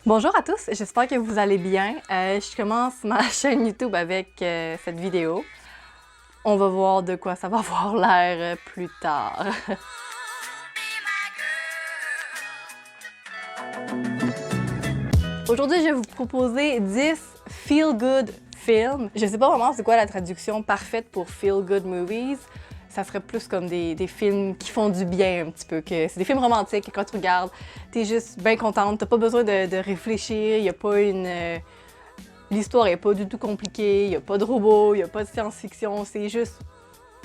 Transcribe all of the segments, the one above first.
Bonjour à tous, j'espère que vous allez bien. Je commence ma chaîne YouTube avec cette vidéo. On va voir de quoi ça va avoir l'air plus tard. Aujourd'hui, je vais vous proposer 10 feel-good films. Je sais pas vraiment c'est quoi la traduction parfaite pour feel-good movies. Ça serait plus comme des films qui font du bien un petit peu, que c'est des films romantiques et quand tu regardes, t'es juste bien contente, t'as pas besoin de réfléchir, y a pas une... L'histoire est pas du tout compliquée, y a pas de robots, y a pas de science-fiction, c'est juste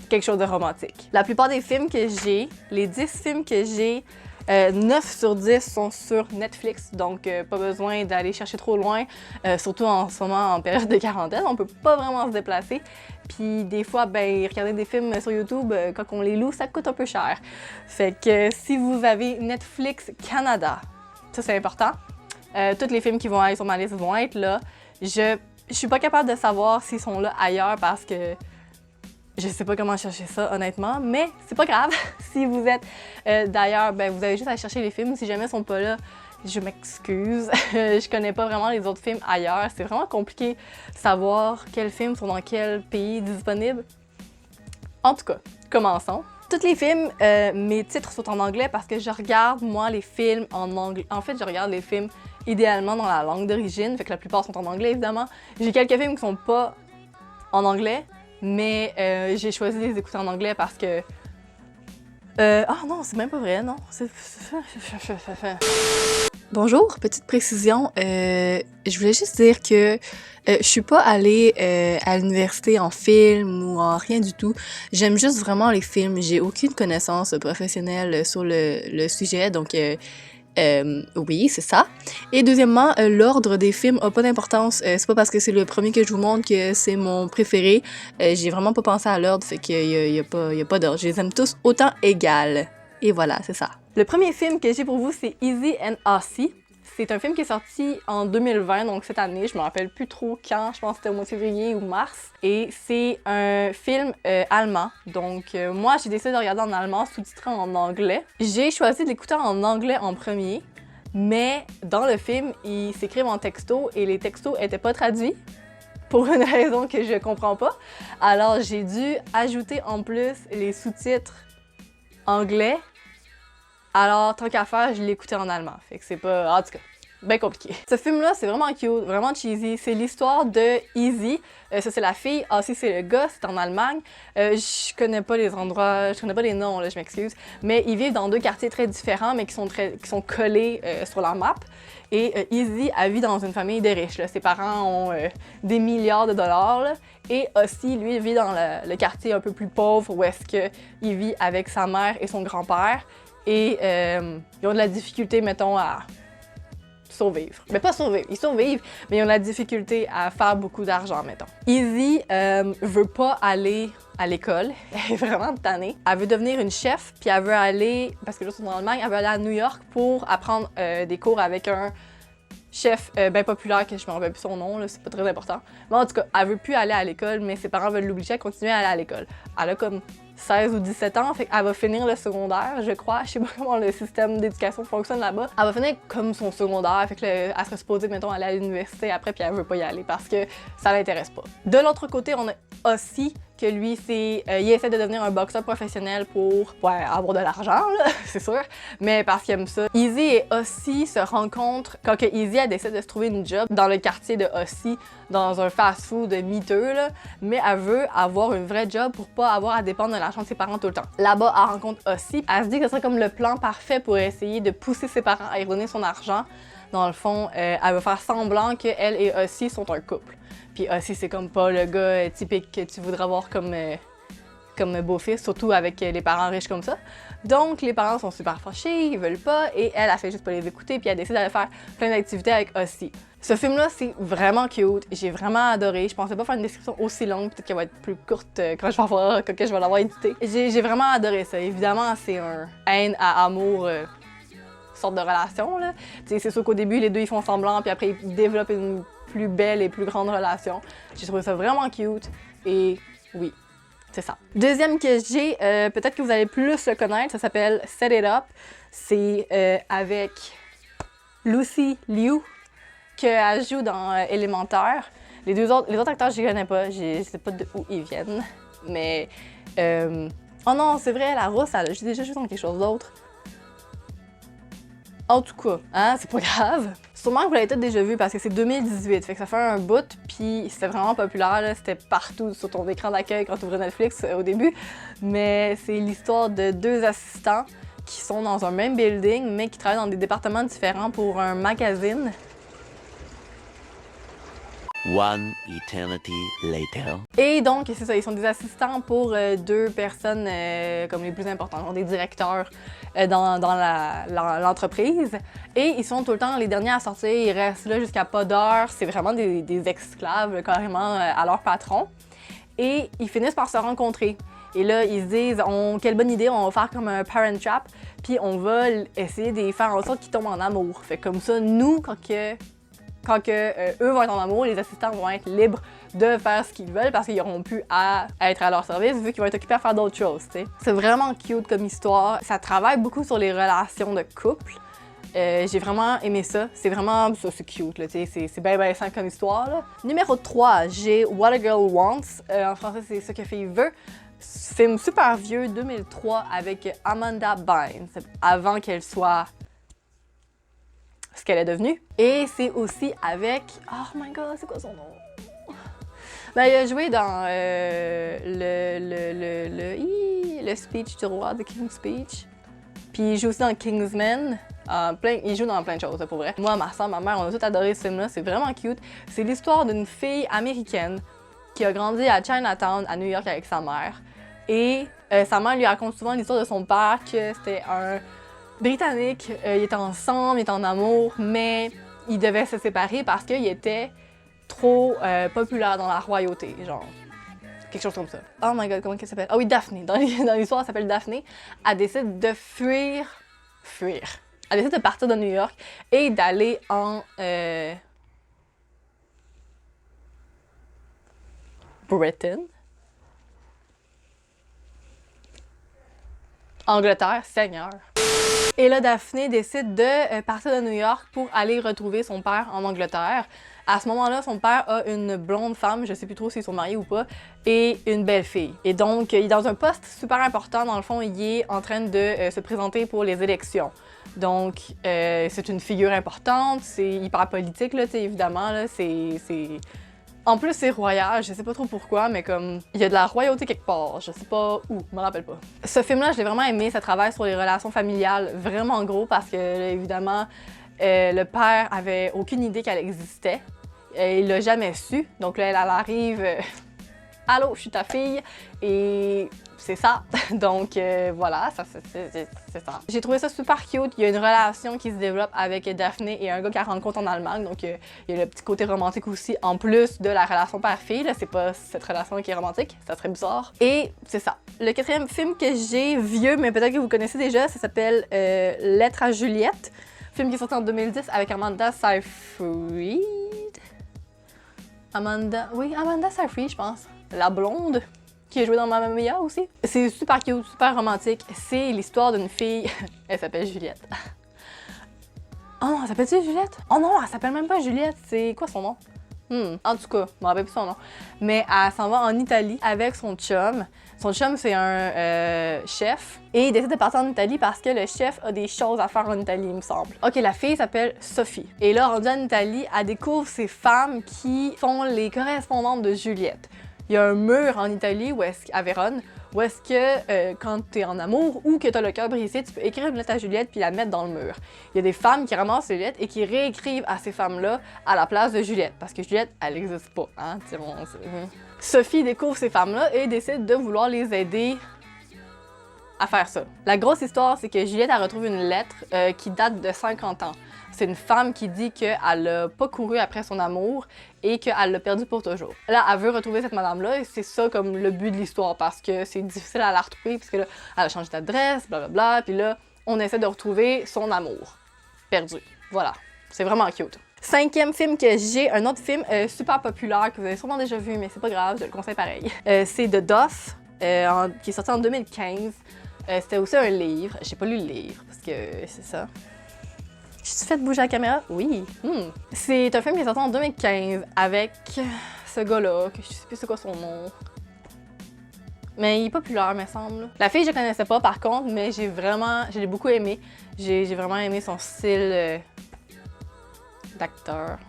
quelque chose de romantique. La plupart des films que j'ai, les 10 films que j'ai, 9 sur 10 sont sur Netflix, donc pas besoin d'aller chercher trop loin, surtout en ce moment en période de quarantaine, on peut pas vraiment se déplacer. Puis des fois, ben regarder des films sur YouTube, quand on les loue, ça coûte un peu cher. Fait que si vous avez Netflix Canada, ça c'est important, tous les films qui vont aller sur ma liste vont être là. Je suis pas capable de savoir s'ils sont là ailleurs parce que je sais pas comment chercher ça, honnêtement, mais c'est pas grave. Si vous êtes d'ailleurs, ben vous avez juste à chercher les films. Si jamais ils sont pas là, je m'excuse. Je connais pas vraiment les autres films ailleurs. C'est vraiment compliqué de savoir quels films sont dans quel pays disponibles. En tout cas, commençons. Tous les films, mes titres sont en anglais parce que je regarde, moi, les films en anglais. En fait, je regarde les films idéalement dans la langue d'origine, fait que la plupart sont en anglais, évidemment. J'ai quelques films qui sont pas en anglais, mais j'ai choisi de les écouter en anglais parce que... Ah non, c'est même pas vrai, non. Bonjour, petite précision. Je voulais juste dire que je suis pas allée à l'université en film ou en rien du tout. J'aime juste vraiment les films. J'ai aucune connaissance professionnelle sur le sujet, donc... oui, c'est ça. Et deuxièmement, l'ordre des films a pas d'importance. C'est pas parce que c'est le premier que je vous montre que c'est mon préféré. J'ai vraiment pas pensé à l'ordre, fait qu'il y a pas d'ordre. Je les aime tous autant égales. Et voilà, c'est ça. Le premier film que j'ai pour vous, c'est Easy and Aussie. C'est un film qui est sorti en 2020, donc cette année. Je me rappelle plus trop quand, je pense que c'était au mois de février ou mars. Et c'est un film allemand. Donc moi, j'ai décidé de regarder en allemand, sous-titré en anglais. J'ai choisi de l'écouter en anglais en premier, mais dans le film, ils s'écrivent en texto et les textos étaient pas traduits pour une raison que je comprends pas. Alors j'ai dû ajouter en plus les sous-titres anglais. Alors, tant qu'à faire, je l'ai écouté en allemand. Fait que c'est pas... En tout cas, bien compliqué. Ce film-là, c'est vraiment cute, vraiment cheesy. C'est l'histoire de Easy. Ça, c'est la fille. Aussie, c'est le gars. C'est en Allemagne. Je connais pas les endroits, je connais pas les noms, là, je m'excuse. Mais ils vivent dans deux quartiers très différents, mais qui sont collés sur la map. Et Easy, elle vit dans une famille de riches. Là. Ses parents ont des milliards de dollars. Là. Et Aussie, lui, vit dans le quartier un peu plus pauvre, où est-ce qu'il vit avec sa mère et son grand-père. Et ils ont de la difficulté, mettons, à survivre. Mais pas survivre, ils survivent, mais ils ont de la difficulté à faire beaucoup d'argent, mettons. Easy veut pas aller à l'école, elle est vraiment tannée. Elle veut devenir une chef, puis elle veut aller, parce que là, c'est en Allemagne, elle veut aller à New York pour apprendre des cours avec un chef bien populaire, que je me rappelle plus son nom, c'est pas très important. Mais en tout cas, elle veut plus aller à l'école, mais ses parents veulent l'obliger à continuer à aller à l'école. Elle a comme 16 ou 17 ans, fait qu'elle va finir le secondaire, je crois. Je sais pas comment le système d'éducation fonctionne là-bas. Elle va finir comme son secondaire, fait que elle serait supposée, mettons, aller à l'université après, puis elle veut pas y aller parce que ça l'intéresse pas. De l'autre côté, on a Aussie, que lui, il essaie de devenir un boxeur professionnel pour avoir de l'argent, c'est sûr, mais parce qu'il aime ça. Easy et Aussie se rencontrent quand que Easy elle décide de se trouver une job dans le quartier de Aussie, dans un fast-food miteux, là, mais elle veut avoir une vraie job pour pas avoir à dépendre de l'argent de ses parents tout le temps. Là-bas, elle rencontre Aussie. Elle se dit que ce serait comme le plan parfait pour essayer de pousser ses parents à y redonner son argent. Dans le fond, elle veut faire semblant qu'elle et Aussie sont un couple. Puis Aussie, c'est comme pas le gars typique que tu voudrais avoir comme beau-fils, surtout avec les parents riches comme ça. Donc, les parents sont super fâchés, ils veulent pas, et elle fait juste pas les écouter, puis elle décide d'aller faire plein d'activités avec Aussie. Ce film-là, c'est vraiment cute, j'ai vraiment adoré. Je pensais pas faire une description aussi longue, peut-être qu'elle va être plus courte quand je vais l'avoir édité. J'ai vraiment adoré ça. Évidemment, c'est un haine à amour sorte de relation, là. C'est sûr qu'au début, les deux, ils font semblant, puis après, ils développent une plus belle et plus grande relation. J'ai trouvé ça vraiment cute, et oui, c'est ça. Deuxième que j'ai, peut-être que vous allez plus le connaître, ça s'appelle Set It Up. C'est avec Lucy Liu. qu'elle joue dans Élémentaire. Les autres acteurs, je les connais pas, je sais pas d'où ils viennent. Mais. Oh non, c'est vrai, la rousse, j'ai déjà joué dans quelque chose d'autre. En tout cas, hein, c'est pas grave. Sûrement que vous l'avez peut-être déjà vu parce que c'est 2018, fait que ça fait un bout, puis c'était vraiment populaire, c'était partout sur ton écran d'accueil quand tu ouvrais Netflix au début. Mais c'est l'histoire de deux assistants qui sont dans un même building, mais qui travaillent dans des départements différents pour un magazine. One eternity later. Et donc, c'est ça, ils sont des assistants pour deux personnes comme les plus importantes, des directeurs dans l'entreprise. Et ils sont tout le temps les derniers à sortir, ils restent là jusqu'à pas d'heure. C'est vraiment des esclaves carrément à leur patron. Et ils finissent par se rencontrer. Et là, ils se disent, quelle bonne idée, on va faire comme un parent trap, puis on va essayer de les faire en sorte qu'ils tombent en amour. Fait comme ça, nous, quand eux vont être en amour, les assistants vont être libres de faire ce qu'ils veulent parce qu'ils n'auront plus à être à leur service vu qu'ils vont être occupés à faire d'autres choses, t'sais. C'est vraiment cute comme histoire. Ça travaille beaucoup sur les relations de couple. J'ai vraiment aimé ça. C'est vraiment... ça, c'est cute, là, t'sais. C'est bien simple comme histoire, là. Numéro 3, j'ai What a Girl Wants. En français, c'est Ce que fille veut. Film super vieux, 2003, avec Amanda Bynes, avant qu'elle soit ce qu'elle est devenue. Et c'est aussi avec... Oh my god, c'est quoi son nom? Ben, il a joué dans le speech du roi, The King's Speech. Puis il joue aussi dans Kingsman. Il joue dans plein de choses, pour vrai. Moi, ma soeur, ma mère, on a tous adoré ce film-là. C'est vraiment cute. C'est l'histoire d'une fille américaine qui a grandi à Chinatown, à New York, avec sa mère. Et sa mère lui raconte souvent l'histoire de son père, que c'était un Britannique, ils étaient ensemble, ils étaient en amour, mais ils devaient se séparer parce qu'il était trop populaire dans la royauté, genre quelque chose comme ça. Oh my god, comment elle s'appelle? Ah oui, Daphné. Dans l'histoire, elle s'appelle Daphné. Elle décide de fuir. Elle décide de partir de New York et d'aller en Britain. Angleterre, Seigneur. Et là, Daphné décide de partir de New York pour aller retrouver son père en Angleterre. À ce moment-là, son père a une blonde femme, je sais plus trop s'ils sont mariés ou pas, et une belle-fille. Et donc, il est dans un poste super important. Dans le fond, il est en train de se présenter pour les élections. Donc, c'est une figure importante, c'est hyper politique, là, évidemment, là, En plus, c'est royal, je sais pas trop pourquoi, mais comme, il y a de la royauté quelque part, je sais pas où, je me rappelle pas. Ce film-là, je l'ai vraiment aimé, ça travaille sur les relations familiales vraiment gros parce que, là, évidemment, le père avait aucune idée qu'elle existait. Il l'a jamais su, donc là, elle arrive... Allô, je suis ta fille, et c'est ça. Donc voilà, c'est ça. J'ai trouvé ça super cute. Il y a une relation qui se développe avec Daphné et un gars qu'elle rencontre en Allemagne. Donc il y a le petit côté romantique aussi, en plus de la relation père-fille. C'est pas cette relation qui est romantique, ça serait bizarre. Et c'est ça. Le quatrième film que j'ai, vieux, mais peut-être que vous connaissez déjà, ça s'appelle Lettre à Juliette. Film qui est sorti en 2010 avec Amanda Seyfried. Amanda Seyfried, je pense. La blonde, qui a joué dans Mamma Mia aussi. C'est super cute, super romantique. C'est l'histoire d'une fille... Elle s'appelle Juliette. Oh non, elle s'appelle-tu Juliette? Oh non, elle s'appelle même pas Juliette. C'est quoi son nom? En tout cas, je me rappelle plus son nom. Mais elle s'en va en Italie avec son chum. Son chum, c'est un chef. Et il décide de partir en Italie parce que le chef a des choses à faire en Italie, il me semble. Ok, la fille s'appelle Sophie. Et là, rendue en Italie, elle découvre ces femmes qui font les correspondantes de Juliette. Il y a un mur en Italie, à Vérone, où est-ce que quand t'es en amour ou que t'as le cœur brisé, tu peux écrire une lettre à Juliette puis la mettre dans le mur. Il y a des femmes qui ramassent ces lettres et qui réécrivent à ces femmes-là à la place de Juliette. Parce que Juliette, elle n'existe pas, hein. Sophie découvre ces femmes-là et décide de vouloir les aider à faire ça. La grosse histoire, c'est que Juliette, elle retrouve une lettre qui date de 50 ans. C'est une femme qui dit qu'elle n'a pas couru après son amour et qu'elle l'a perdu pour toujours. Là, elle veut retrouver cette madame-là et c'est ça comme le but de l'histoire parce que c'est difficile à la retrouver parce que là, elle a changé d'adresse, blablabla, puis là, on essaie de retrouver son amour perdu. Voilà, c'est vraiment cute. Cinquième film que j'ai, un autre film super populaire que vous avez sûrement déjà vu, mais c'est pas grave, je le conseille pareil. C'est The Duff, qui est sorti en 2015. C'était aussi un livre. J'ai pas lu le livre parce que c'est ça. Je suis fait bouger la caméra? Oui. C'est un film qui est sorti en 2015 avec ce gars-là, que je sais plus c'est quoi son nom. Mais il est populaire, me semble. La fille, je connaissais pas par contre, mais je l'ai beaucoup aimé. J'ai vraiment aimé son style d'acteur.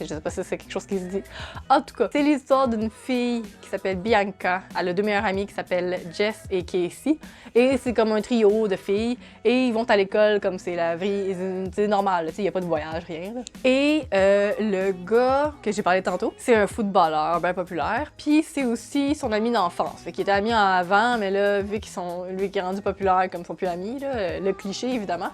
Je sais pas si c'est quelque chose qui se dit. En tout cas, c'est l'histoire d'une fille qui s'appelle Bianca. Elle a deux meilleures amies qui s'appellent Jess et Casey. Et c'est comme un trio de filles. Et ils vont à l'école comme c'est la vie. C'est normal, il n'y a pas de voyage, rien. Là. Et le gars que j'ai parlé tantôt, c'est un footballeur bien populaire. Puis c'est aussi son ami d'enfance. Fait qu'il était ami avant, mais là, vu lui qui est rendu populaire comme son plus ami, là, le cliché évidemment.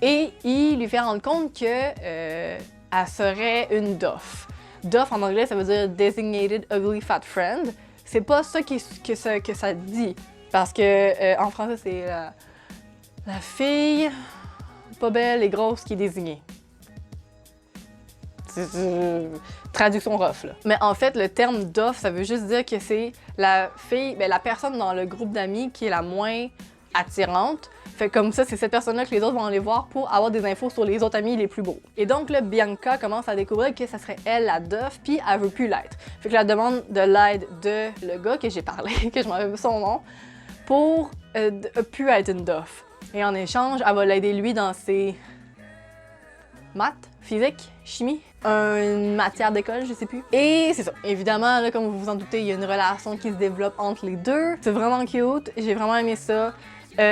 Et il lui fait rendre compte que elle serait une DOF. DOF en anglais, ça veut dire Designated Ugly Fat Friend. C'est pas ça que ça dit. Parce que en français, c'est la fille pas belle et grosse qui est désignée. C'est traduction rough, là. Mais en fait, le terme DOF, ça veut juste dire que c'est la fille, la personne dans le groupe d'amis qui est la moins attirante. Fait comme ça, c'est cette personne-là que les autres vont aller voir pour avoir des infos sur les autres amis les plus beaux. Et donc là, Bianca commence à découvrir que ça serait elle la DOF, puis elle veut plus l'être. Fait que la demande de l'aide de le gars que j'ai parlé, que je m'en rappelle son nom, pour plus être une DOF. Et en échange, elle va l'aider lui dans ses maths, physique, chimie, une matière d'école, je sais plus. Et c'est ça. Évidemment, là, comme vous vous en doutez, il y a une relation qui se développe entre les deux. C'est vraiment cute. J'ai vraiment aimé ça.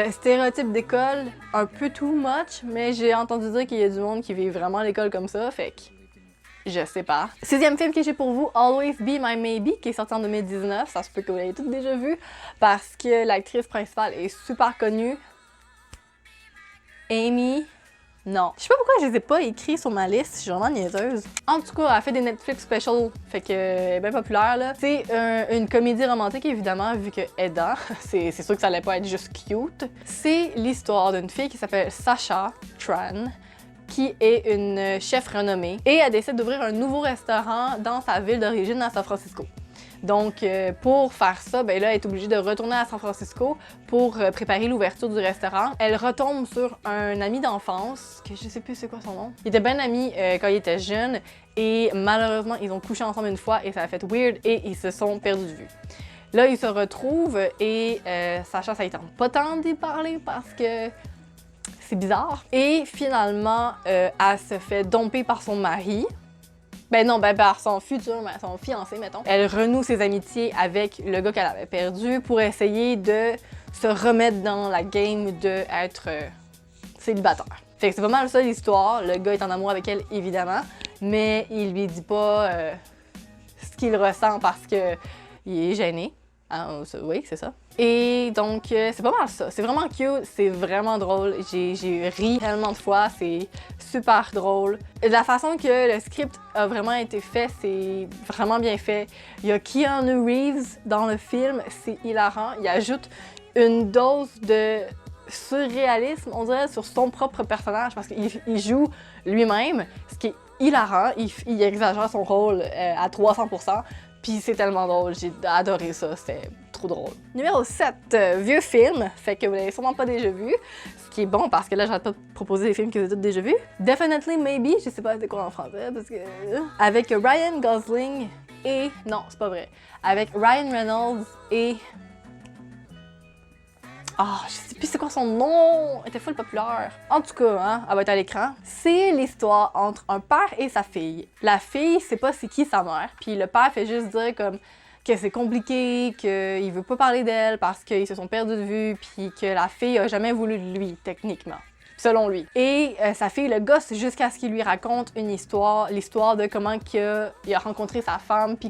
Stéréotype d'école, un peu too much, mais j'ai entendu dire qu'il y a du monde qui vit vraiment l'école comme ça, fait que je sais pas. Sixième film que j'ai pour vous, Always Be My Maybe, qui est sorti en 2019. Ça se peut que vous l'ayez toutes déjà vu, parce que l'actrice principale est super connue. Amy... Non. Je sais pas pourquoi je les ai pas écrits sur ma liste, je suis vraiment niaiseuse. En tout cas, elle fait des Netflix specials, fait que elle est bien populaire là. C'est une comédie romantique évidemment, vu que aidant, c'est sûr que ça allait pas être juste cute. C'est l'histoire d'une fille qui s'appelle Sasha Tran, qui est une chef renommée, et elle décide d'ouvrir un nouveau restaurant dans sa ville d'origine à San Francisco. Donc, pour faire ça, là, elle est obligée de retourner à San Francisco pour préparer l'ouverture du restaurant. Elle retombe sur un ami d'enfance, que je sais plus c'est quoi son nom. Ils étaient bien amis quand ils étaient jeunes et malheureusement, ils ont couché ensemble une fois et ça a fait weird et ils se sont perdus de vue. Là, ils se retrouvent et Sacha, ça ne tente pas tant d'y parler parce que c'est bizarre. Et finalement, elle se fait domper par son mari. Par son son fiancé, mettons. Elle renoue ses amitiés avec le gars qu'elle avait perdu pour essayer de se remettre dans la game d'être célibataire. Fait que c'est pas mal ça l'histoire. Le gars est en amour avec elle, évidemment, mais il lui dit pas ce qu'il ressent parce que il est gêné. Ah, oui, c'est ça. Et donc, c'est pas mal ça. C'est vraiment cute, c'est vraiment drôle. J'ai ri tellement de fois, c'est super drôle. Et de la façon que le script a vraiment été fait, c'est vraiment bien fait. Il y a Keanu Reeves dans le film, c'est hilarant. Il ajoute une dose de surréalisme, on dirait, sur son propre personnage parce qu'il joue lui-même, ce qui est hilarant. Il exagère son rôle à 300%. Puis c'est tellement drôle, j'ai adoré ça, c'était trop drôle. Numéro 7, vieux film, fait que vous l'avez sûrement pas déjà vu, ce qui est bon parce que là j'arrête pas de proposer des films que vous avez tous déjà vus. Definitely Maybe, je sais pas c'est quoi en français parce que... Avec Ryan Gosling et... Non, c'est pas vrai. Avec Ryan Reynolds et... Je sais plus c'est quoi son nom, elle était full populaire. En tout cas, elle va être à l'écran. C'est l'histoire entre un père et sa fille. La fille sait pas c'est qui sa mère, puis le père fait juste dire comme que c'est compliqué, qu'il veut pas parler d'elle parce qu'ils se sont perdus de vue, puis que la fille a jamais voulu de lui, techniquement. Selon lui. Et sa fille le gosse jusqu'à ce qu'il lui raconte une histoire, l'histoire de comment il a rencontré sa femme, puis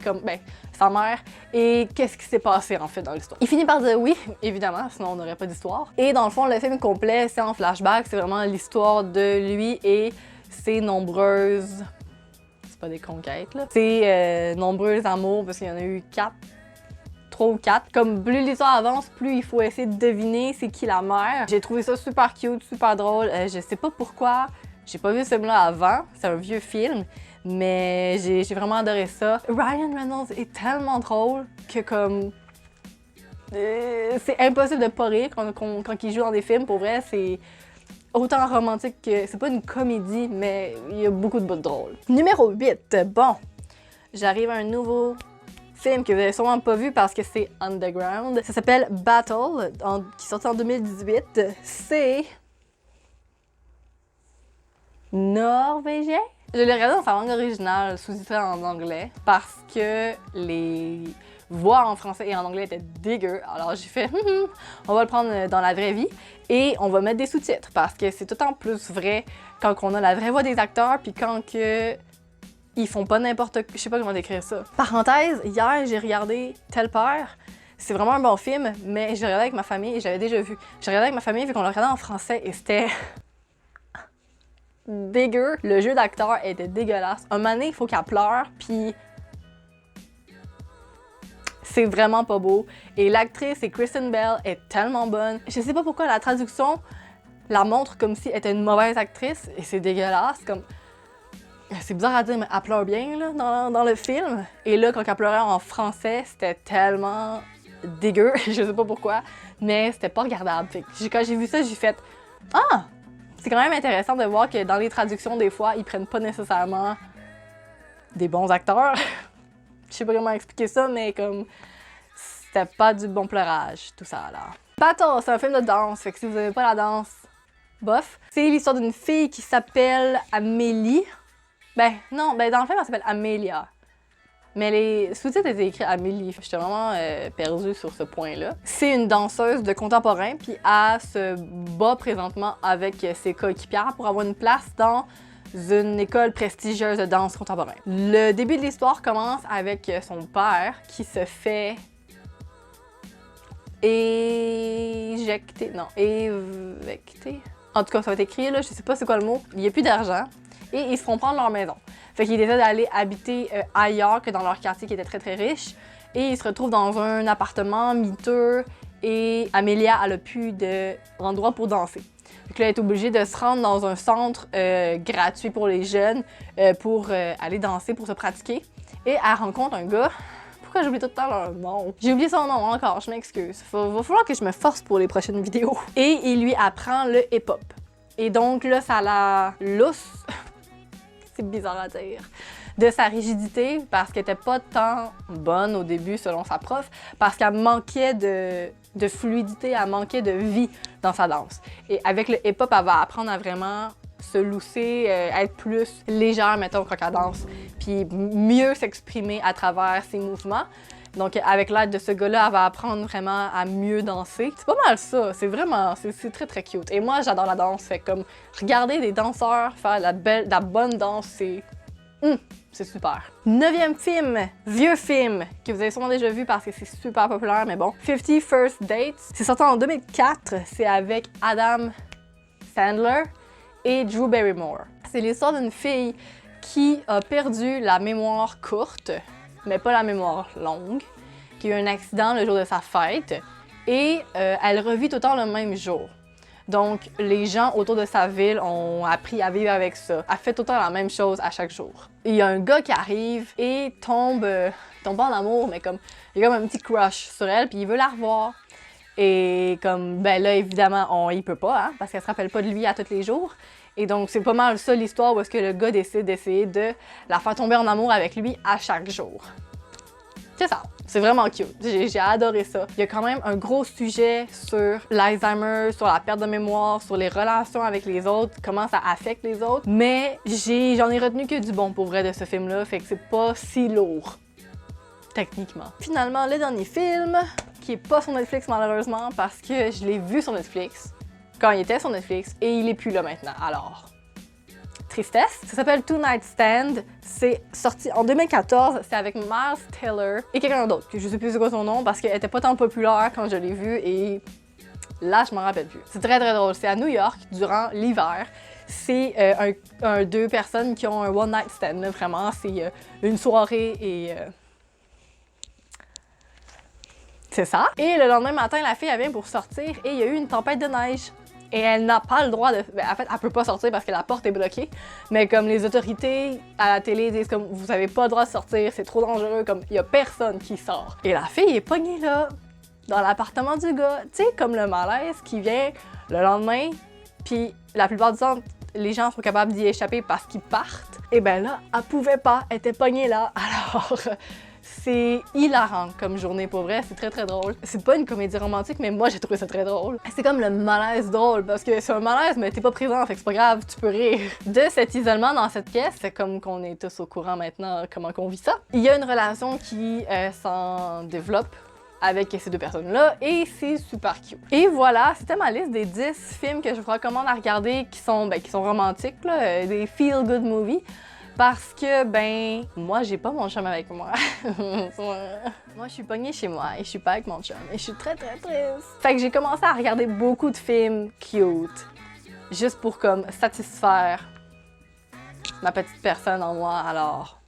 sa mère, et qu'est-ce qui s'est passé en fait dans l'histoire. Il finit par dire oui, évidemment, sinon on n'aurait pas d'histoire. Et dans le fond, le film complet, c'est en flashback, c'est vraiment l'histoire de lui et ses nombreuses... C'est pas des conquêtes, là. Ses nombreux amours, parce qu'il y en a eu 3 ou 4. Comme plus l'histoire avance, plus il faut essayer de deviner c'est qui la mère. J'ai trouvé ça super cute, super drôle. Je sais pas pourquoi, j'ai pas vu ce film-là avant, c'est un vieux film, mais j'ai vraiment adoré ça. Ryan Reynolds est tellement drôle que comme... c'est impossible de pas rire quand il joue dans des films, pour vrai, c'est... autant romantique que... C'est pas une comédie, mais il y a beaucoup de bouts drôles. Numéro 8. Bon, j'arrive à un nouveau film que vous avez sûrement pas vu parce que c'est underground. Ça s'appelle Battle, qui est sorti en 2018. C'est... norvégien? Je l'ai regardé dans sa langue originale, sous-titré en anglais, parce que les voix en français et en anglais étaient dégueu. Alors j'ai fait, on va le prendre dans la vraie vie et on va mettre des sous-titres, parce que c'est tout en plus vrai quand on a la vraie voix des acteurs, puis quand que ils font pas n'importe quoi. Je sais pas comment décrire ça. Parenthèse, hier j'ai regardé Tel Père. C'est vraiment un bon film, mais j'ai regardé avec ma famille et j'avais déjà vu. J'ai regardé avec ma famille vu qu'on l'a regardé en français et c'était... dégueu. Le jeu d'acteur était dégueulasse. Un moment donné, il faut qu'elle pleure, puis c'est vraiment pas beau. Et l'actrice, c'est Kristen Bell, est tellement bonne. Je sais pas pourquoi la traduction la montre comme si elle était une mauvaise actrice, et c'est dégueulasse. Comme... c'est bizarre à dire, mais elle pleure bien là, dans le film. Et là, quand elle pleurait en français, c'était tellement dégueu. Je sais pas pourquoi, mais c'était pas regardable. Fait que quand j'ai vu ça, j'ai fait « Ah! » C'est quand même intéressant de voir que dans les traductions, des fois, ils prennent pas nécessairement des bons acteurs. Je sais pas comment expliquer ça, mais comme c'était pas du bon pleurage, tout ça là. Battle, c'est un film de danse, fait que si vous aimez pas la danse, bof. C'est l'histoire d'une fille qui s'appelle Amélie. Ben non, ben dans le film, elle s'appelle Amelia. Mais les sous-titres étaient écrits Amélie. J'étais vraiment perdue sur ce point-là. C'est une danseuse de contemporain, puis elle se bat présentement avec ses coéquipières pour avoir une place dans une école prestigieuse de danse contemporain. Le début de l'histoire commence avec son père qui se fait éjecter. Non, évecter. En tout cas, ça va être écrit là, je sais pas c'est quoi le mot. Il n'y a plus d'argent et ils se font prendre leur maison. Fait qu'ils décident d'aller habiter ailleurs que dans leur quartier qui était très très riche. Et ils se retrouvent dans un appartement miteux et Amelia, elle a plus d'endroit pour danser. Fait que là, elle est obligée de se rendre dans un centre gratuit pour les jeunes pour aller danser, pour se pratiquer. Et elle rencontre un gars. Pourquoi j'oublie tout le temps leur nom? J'ai oublié son nom encore, je m'excuse. Va falloir que je me force pour les prochaines vidéos. Et il lui apprend le hip-hop. Et donc là, ça la lousse. C'est bizarre à dire, de sa rigidité parce qu'elle était pas tant bonne au début selon sa prof, parce qu'elle manquait de fluidité, elle manquait de vie dans sa danse. Et avec le hip-hop, elle va apprendre à vraiment se lousser, être plus légère, mettons, quand elle danse, puis mieux s'exprimer à travers ses mouvements. Donc, avec l'aide de ce gars-là, elle va apprendre vraiment à mieux danser. C'est pas mal ça, c'est vraiment, c'est très très cute. Et moi, j'adore la danse, fait comme regarder des danseurs faire de la bonne danse, c'est super. 9e film, vieux film, que vous avez sûrement déjà vu parce que c'est super populaire, mais bon. 50 First Dates, c'est sorti en 2004, c'est avec Adam Sandler et Drew Barrymore. C'est l'histoire d'une fille qui a perdu la mémoire courte, mais pas la mémoire longue, qui a eu un accident le jour de sa fête et elle revit tout le temps le même jour. Donc, les gens autour de sa ville ont appris à vivre avec ça. Elle fait tout le temps la même chose à chaque jour. Il y a un gars qui arrive et tombe pas en amour, mais comme il y a comme un petit crush sur elle, puis il veut la revoir. Et comme, ben là, évidemment, il peut pas, hein, parce qu'elle se rappelle pas de lui à tous les jours. Et donc, c'est pas mal ça l'histoire où est-ce que le gars décide d'essayer de la faire tomber en amour avec lui à chaque jour. C'est ça, c'est vraiment cute. J'ai adoré ça. Il y a quand même un gros sujet sur l'Alzheimer, sur la perte de mémoire, sur les relations avec les autres, comment ça affecte les autres. Mais j'en ai retenu que du bon pour vrai de ce film-là, fait que c'est pas si lourd, techniquement. Finalement, le dernier film, qui est pas sur Netflix malheureusement, parce que je l'ai vu sur Netflix, quand il était sur Netflix, et il est plus là maintenant, alors... tristesse. Ça s'appelle Two Night Stand. C'est sorti en 2014. C'est avec Miles Teller et quelqu'un d'autre, que je sais plus c'est quoi son nom, parce qu'elle était pas tant populaire quand je l'ai vue, et là, je m'en rappelle plus. C'est très très drôle. C'est à New York, durant l'hiver. C'est deux personnes qui ont un one night stand, là, vraiment. C'est une soirée et... c'est ça. Et le lendemain matin, la fille, elle vient pour sortir et il y a eu une tempête de neige. Et elle n'a pas le droit de... Ben, en fait, elle peut pas sortir parce que la porte est bloquée. Mais comme les autorités à la télé disent comme vous avez pas le droit de sortir, c'est trop dangereux, comme il y a personne qui sort. Et la fille est pognée là, dans l'appartement du gars. Tu sais, comme le malaise qui vient le lendemain puis la plupart du temps, les gens sont capables d'y échapper parce qu'ils partent. Et ben là, elle pouvait pas, elle était pognée là. Alors, c'est hilarant comme journée, pour vrai, c'est très très drôle. C'est pas une comédie romantique, mais moi j'ai trouvé ça très drôle. C'est comme le malaise drôle, parce que c'est un malaise, mais t'es pas présent, fait que c'est pas grave, tu peux rire. De cet isolement dans cette pièce, c'est comme qu'on est tous au courant maintenant comment qu'on vit ça. Il y a une relation qui s'en développe avec ces deux personnes-là, et c'est super cute. Et voilà, c'était ma liste des 10 films que je vous recommande à regarder qui sont romantiques, là, des feel-good movies. Parce que, moi, j'ai pas mon chum avec moi. Moi, je suis pognée chez moi et je suis pas avec mon chum. Et je suis très, très triste. Fait que j'ai commencé à regarder beaucoup de films cute. Juste pour, comme, satisfaire ma petite personne en moi, alors...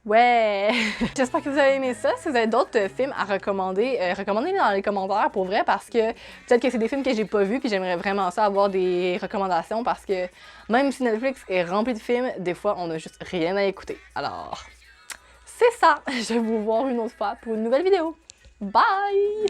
Ouais! J'espère que vous avez aimé ça. Si vous avez d'autres films à recommander, recommandez-les dans les commentaires pour vrai parce que peut-être que c'est des films que j'ai pas vus puis j'aimerais vraiment ça avoir des recommandations parce que même si Netflix est rempli de films, des fois on a juste rien à écouter. Alors, c'est ça! Je vais vous voir une autre fois pour une nouvelle vidéo. Bye!